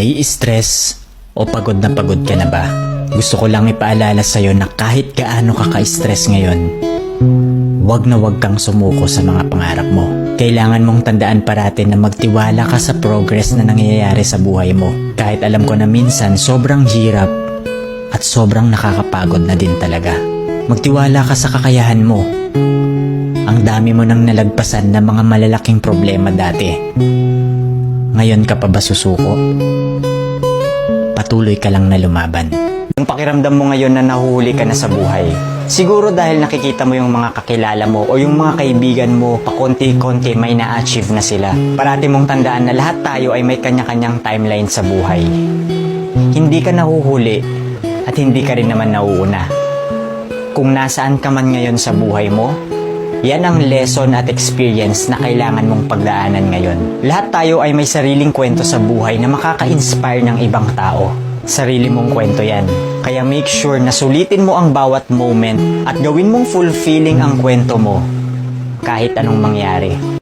Nai-stress o pagod na pagod ka na ba? Gusto ko lang ipaalala sa'yo na kahit gaano ka ka-stress ngayon, wag na wag kang sumuko sa mga pangarap mo. Kailangan mong tandaan parati na magtiwala ka sa progress na nangyayari sa buhay mo. Kahit alam ko na minsan sobrang hirap at sobrang nakakapagod na din talaga. Magtiwala ka sa kakayahan mo. Ang dami mo nang nalagpasan na mga malalaking problema dati. Ngayon ka pa ba susuko? Patuloy ka lang na lumaban. Yung pakiramdam mo ngayon na nahuhuli ka na sa buhay, siguro dahil nakikita mo yung mga kakilala mo o yung mga kaibigan mo pakonti-konti may na-achieve na sila. Parati mong tandaan na lahat tayo ay may kanya-kanyang timeline sa buhay. Hindi ka nahuhuli at hindi ka rin naman nauuna. Kung nasaan ka man ngayon sa buhay mo, yan ang lesson at experience na kailangan mong pagdaanan ngayon. Lahat tayo ay may sariling kwento sa buhay na makaka-inspire ng ibang tao. Sarili mong kwento yan. Kaya make sure na sulitin mo ang bawat moment at gawin mong fulfilling ang kwento mo kahit anong mangyari.